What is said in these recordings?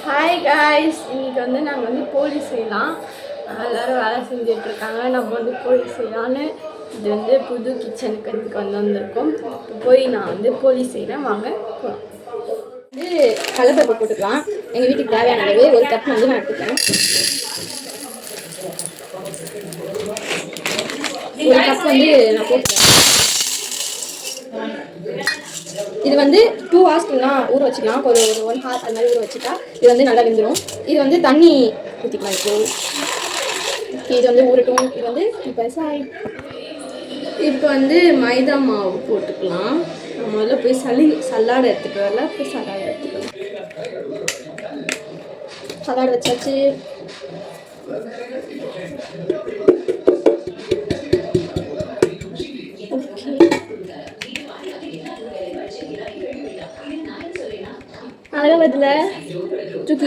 Hi guys, இன்றைக்கி வந்து நாங்கள் வந்து போலி செய்யலாம். எல்லோரும் வேலை செஞ்சிட்ருக்காங்க. நம்ம வந்து போலி செய்யலான்னு இது வந்து புது கிச்சனுக்கு இதுக்கு வந்திருக்கோம். இப்போ போய் நான் வந்து போலி செய்கிறேன், வாங்க போகலாம். வந்து கடலைப்பருப்பு போட்டுக்கலாம். எங்கள் வீட்டுக்கு தேவையான அளவு ஒரு கப் வந்து நான் எடுத்துக்கிறேன். ஒரு கப் வந்து நான் போட்டுக்கிறேன். இது வந்து 2 ஹவர்ஸ்க்குலாம் ஊற வச்சுக்கலாம். ஒரு 1 ஹவர் அது மாதிரி ஊற வச்சுட்டா இது வந்து நல்லா வெந்துடும். இது வந்து தண்ணி ஊற்றிக்கலாம். இது வந்து ஊறட்டும். இது வந்து இப்போ வந்து மைதா மாவு போட்டுக்கலாம். முதல்ல போய் சல்லாடை எடுத்துகிட்டு வரல, போய் சல்லாடை எடுத்துக்கலாம். சல்லாடை வச்சாச்சு. அழகாக பதில் தூக்கி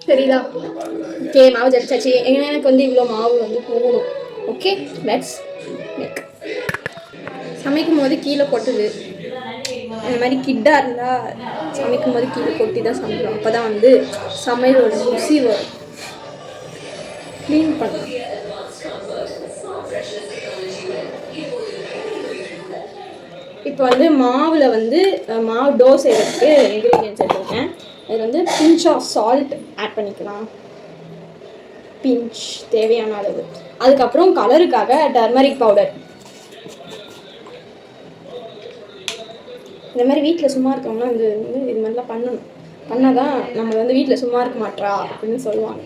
சரிதா? ஓகே, மாவு ஜடிச்சாச்சு. எனக்கு வந்து இவ்வளோ மாவு வந்து போகணும். Okay, let's make. சமைக்கும் போது கீழே கொட்டுது. இந்த மாதிரி கிட்டாக இருந்தால் சமைக்கும் போது கீழே கொட்டி தான் சமைக்கிறோம். அப்போ தான் வந்து சமையலோட ருசி வரும். க்ளீன் பண்ணலாம். இப்போ வந்து மாவில் வந்து மாவு டோ செய்கிறதுக்கு இன்க்ரீடியன்ஸ் எடுத்துருக்கேன். அது வந்து பிஞ்ச் ஆஃப் சால்ட் ஆட் பண்ணிக்கலாம். பிஞ்ச் தேவையான அளவு. அதுக்கப்புறம் கலருக்காக டர்மரிக் பவுடர். இந்த மாதிரி வீட்டில் சும்மா இருக்கவங்கன்னா இது மாதிரிலாம் பண்ணால் தான் நம்ம வந்து வீட்டில் சும்மா இருக்க மாட்டா அப்படின்னு சொல்லுவாங்க.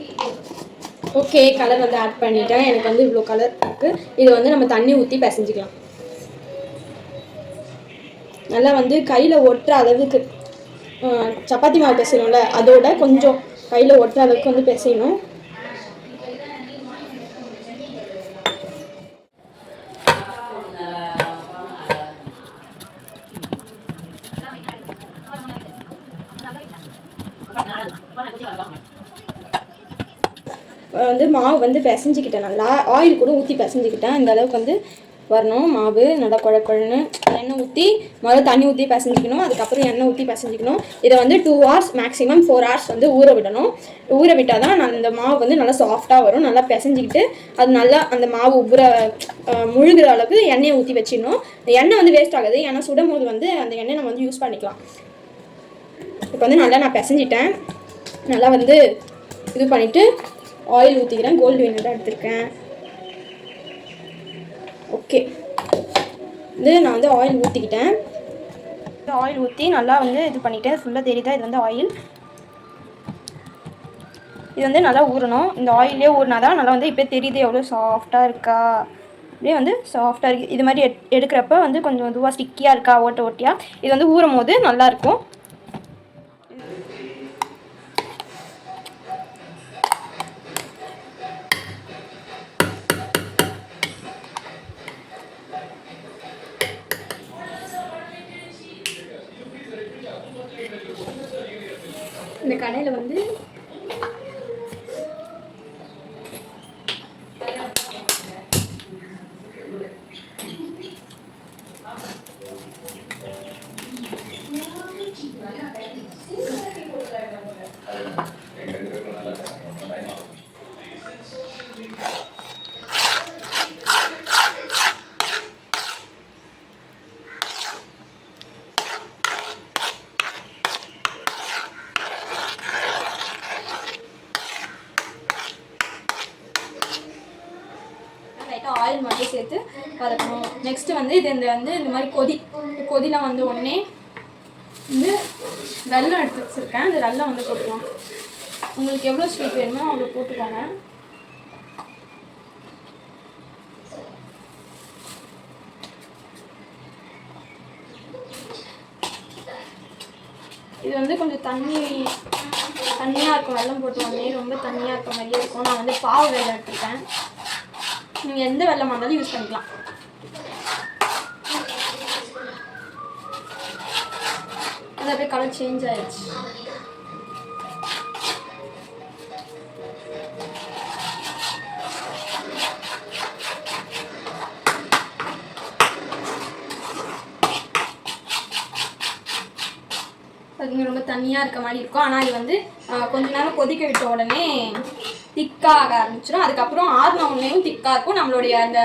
ஓகே, கலர் வந்து ஆட் பண்ணிட்டேன். எனக்கு வந்து இவ்வளோ கலர் இருக்குது. இது வந்து நம்ம தண்ணி ஊற்றி பிசைஞ்சிக்கலாம். நல்லா வந்து கையில் ஒட்டுற அளவுக்கு சப்பாத்தி மாவு பிசையணும்ல, அதோட கொஞ்சம் கையில் ஒட்டுற அளவுக்கு வந்து பிசையணும். வந்து மாவு வந்து பிசைஞ்சிக்கிட்டேன். நல்லா ஆயில் கூட ஊற்றி பிசைஞ்சிக்கிட்டேன். இந்த அளவுக்கு வந்து வரணும் மாவு. நல்லா குழன்னு எண்ணெய் ஊற்றி முதல்ல தண்ணி ஊற்றி பிசைஞ்சிக்கணும். அதுக்கப்புறம் எண்ணெய் ஊற்றி பிசைஞ்சிக்கணும். இதை வந்து 2 ஹவர்ஸ் மேக்ஸிமம் 4 ஹவர்ஸ் வந்து ஊற விடணும். ஊற விட்டால் தான் அந்த மாவு வந்து நல்லா சாஃப்டாக வரும். நல்லா பிசைஞ்சிக்கிட்டு அது நல்லா அந்த மாவு முழுகிற அளவுக்கு எண்ணெயை ஊற்றி வச்சிடணும். எண்ணெய் வந்து வேஸ்ட் ஆகுது. ஏன்னா சுடும் போது வந்து அந்த எண்ணெய் நம்ம வந்து யூஸ் பண்ணிக்கலாம். இப்போ வந்து நல்லா நான் பிசைஞ்சிட்டேன். நல்லா வந்து இது பண்ணிவிட்டு ஆயில் ஊற்றிக்கிறேன். கோல்டு வின்னர் தான் எடுத்திருக்கேன். ஓகே, இது நான் வந்து ஆயில் ஊற்றிக்கிட்டேன். ஆயில் ஊற்றி நல்லா வந்து இது பண்ணிவிட்டேன். ஃபுல்லாக தெரியுதா? இது வந்து ஆயில். இது வந்து நல்லா ஊறணும். இந்த ஆயிலே ஊறினா தான் நல்லா வந்து இப்போ தெரியுது எவ்வளோ சாஃப்டாக இருக்கா. அப்படியே வந்து சாஃப்டாக இருக்குது. இது மாதிரி எடுக்கிறப்ப வந்து கொஞ்சம் இதுவாக ஸ்டிக்கியாக இருக்கா, ஓட்டியாக. இது வந்து ஊறும் போது நல்லாயிருக்கும். இந்த கடையில் வந்து ஆயில் மட்டும் சேர்த்து வதக்கணும். நெக்ஸ்ட்டு வந்து இந்த மாதிரி கொதிலாம் வந்து உடனே வந்து வெல்லம் எடுத்து வச்சுருக்கேன். அந்த வெல்லம் வந்து போட்டுக்கலாம். உங்களுக்கு எவ்வளோ ஸ்வீட் வேணுமோ அவ்வளோ போட்டுக்கோங்க. இது வந்து கொஞ்சம் தண்ணியாக இருக்கும். வெல்லம் போட்டு உடனே ரொம்ப தண்ணியாக இருக்க மாதிரியே இருக்கும். நான் வந்து பாவு வெல்லம் எடுத்துருக்கேன். நீங்கள் எந்த வெள்ளமாக இருந்தாலும் யூஸ் பண்ணிக்கலாம். அது அப்படியே கலர் சேஞ்ச் ஆயிடுச்சு. அது ரொம்ப தண்ணியாக இருக்க மாதிரி இருக்கும். ஆனால் இது வந்து கொஞ்ச நேரம் கொதிக்க விட்ட உடனே திக்காக ஆரம்பிச்சிடும். அதுக்கப்புறம் ஆறுன உடனேயும் திக்காக இருக்கும். நம்மளுடைய அந்த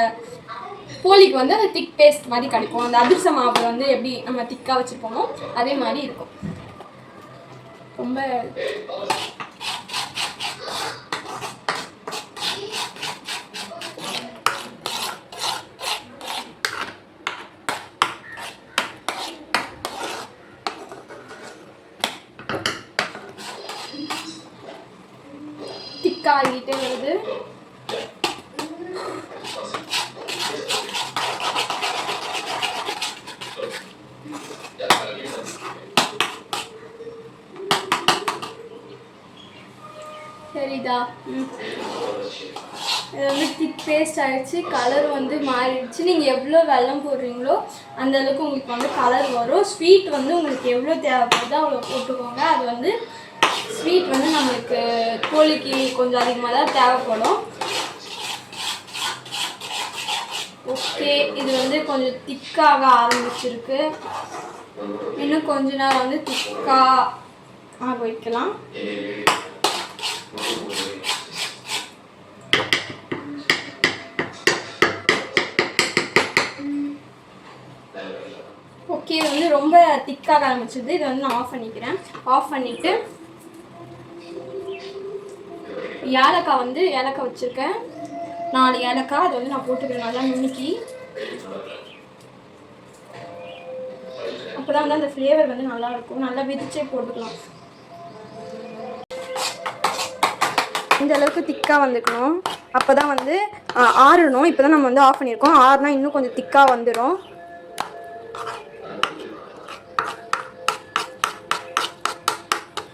போலிக்கு வந்து அந்த திக் பேஸ்ட் மாதிரி கிடைக்கும். அந்த அதிர்ச மாவு வந்து எப்படி நம்ம திக்காக வச்சுருப்போமோ அதே மாதிரி இருக்கும். ரொம்ப திக்காகிட்டே வருது. சரிதா, இது வந்து திக் பேஸ்ட் ஆகிடுச்சு. கலர் வந்து மாறிடுச்சு. நீங்கள் எவ்வளோ வெல்லம் போடுறீங்களோ அந்தளவுக்கு உங்களுக்கு வந்து கலர் வரும். ஸ்வீட் வந்து உங்களுக்கு எவ்வளோ தேவைப்படுதோ அவ்வளோ போட்டுக்கோங்க. அது வந்து ஸ்வீட் வந்து நம்மளுக்கு கோழிக்கு கொஞ்சம் அதிகமாக தான் தேவைப்படும். ஓகே, இது வந்து கொஞ்சம் திக்காக ஆரம்பிச்சிருக்கு. இன்னும் கொஞ்ச நேரம் வந்து திக்காக ஆக வைக்கலாம். ஓகே, இது வந்து ரொம்ப திக்காக ஆரம்பிச்சிது. இதை வந்து நான் ஆஃப் பண்ணிக்கிறேன். ஆஃப் பண்ணிவிட்டு ஏலக்காய் வச்சுருக்கேன். 4 ஏலக்காய் அது வந்து நான் போட்டுக்கிறேன் நல்லா நுணுக்கி. அப்போ தான் வந்து அந்த ஃப்ளேவர் வந்து நல்லாயிருக்கும். நல்லா விரிச்சே போட்டுக்கலாம். இந்த அளவுக்கு திக்காக வந்துக்கணும். அப்போ தான் வந்து ஆறணும். இப்போ தான் நம்ம வந்து ஆஃப் பண்ணியிருக்கோம். ஆறுனா இன்னும் கொஞ்சம் திக்காக வந்துடும்.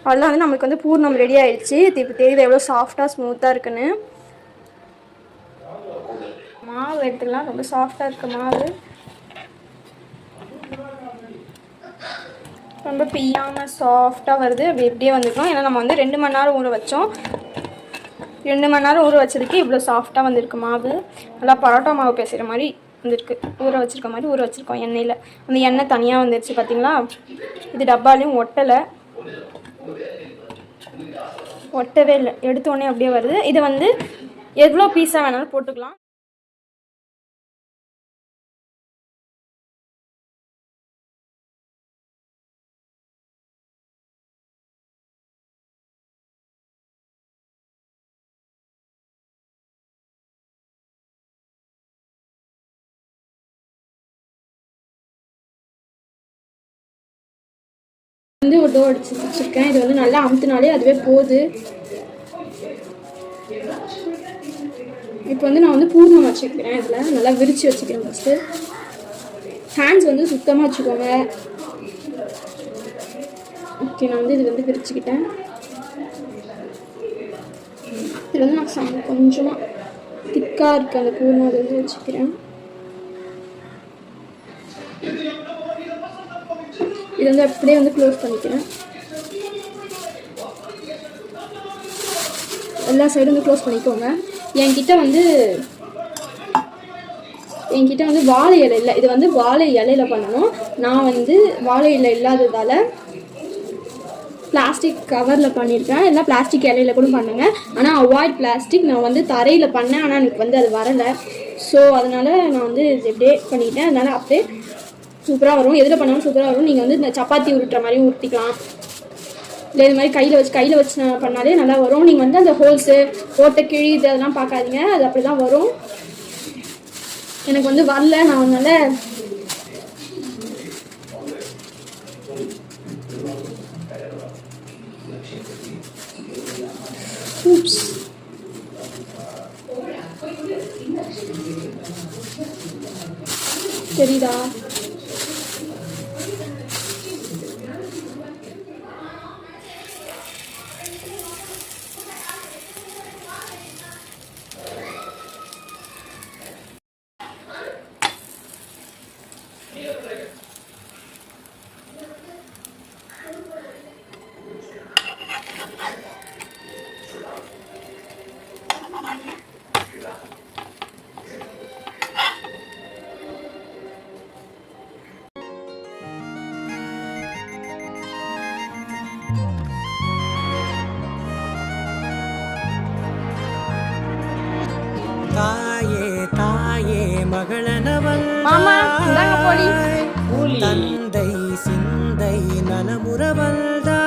அதெல்லாம் வந்து நம்மளுக்கு வந்து பூர்ணம் ரெடி ஆகிடுச்சு. இப்போ தெரியுது எவ்வளோ சாஃப்டாக ஸ்மூத்தாக இருக்குன்னு. மாவு எடுத்துக்கலாம். ரொம்ப சாஃப்டாக இருக்குது மாவு. ரொம்ப பிய்யாமல் சாஃப்டாக வருது. அப்படி எப்படியே வந்துருக்கோம். ஏன்னா நம்ம வந்து 2 மணி நேரம் ஊற வச்சோம். 2 மணி நேரம் ஊற வச்சதுக்கு இவ்வளோ சாஃப்டாக வந்திருக்கு மாவு. நல்லா பரோட்டா மாவு பேசுகிற மாதிரி வந்துருக்கு. ஊற வச்சுருக்க மாதிரி ஊற வச்சுருக்கோம் எண்ணெயில். அந்த எண்ணெய் தனியாக வந்துருச்சு பார்த்தீங்களா. இது டப்பாலையும் ஒட்டவே இல்லை. எடுத்தோடனே அப்படியே வருது. இது வந்து எவ்வளோ பீஸாக வேணாலும் போட்டுக்கலாம். வந்து ஒரு டோ அடிச்சு வச்சுருக்கேன். இது வந்து நல்லா அமுத்துனாலே அதுவே போகுது. இப்போ வந்து நான் வந்து பூர்ணம் வச்சுக்கிறேன். இதில் நல்லா விரித்து வச்சுக்கிறேன். ஃபஸ்ட்டு ஹேண்ட்ஸ் வந்து சுத்தமாக வச்சுக்கோங்க. ஓகே, நான் வந்து இது வந்து விரிச்சுக்கிட்டேன். இதில் வந்து நான் கொஞ்சமாக திக்காக இருக்குது அந்த பூர்ணம் அதை வந்து வச்சுக்கிறேன். இது வந்து அப்படியே வந்து க்ளோஸ் பண்ணிக்கிறேன். எல்லா சைடும் வந்து க்ளோஸ் பண்ணிக்கோங்க. என்கிட்ட வந்து வாழை இலை இல்லை. இது வந்து வாழை இலையில பண்ணணும். நான் வந்து வாழை இலை இல்லாததால் பிளாஸ்டிக் கவரில் பண்ணியிருக்கேன். இல்லை பிளாஸ்டிக் இலையில கூட பண்ணுங்க. ஆனால் அவாய்ட் பிளாஸ்டிக். நான் வந்து தரையில் பண்ணேன். ஆனால் எனக்கு வந்து அது வரலை. ஸோ அதனால் நான் வந்து இது எப்படியே பண்ணிக்கிட்டேன். அதனால் அப்படியே சூப்பராக வரும். எதில் பண்ணாலும் சூப்பராக வரும். நீங்கள் வந்து இந்த சப்பாத்தி உருட்டுற மாதிரியும் உருட்டிக்கலாம். இல்லை இது மாதிரி கையில் வச்சு பண்ணாலே நல்லா வரும். நீங்கள் வந்து அந்த ஹோல்ஸு ஓட்டை கிழி இது அதெல்லாம் பார்க்காதீங்க. அது அப்படி தான் வரும். எனக்கு வந்து வரல. நான் அதனால் தெரியுதா? தாயே தாயே மகளனவள் மாமா இந்தாங்க போலி தந்தை சிந்தை நலமுறவல்தா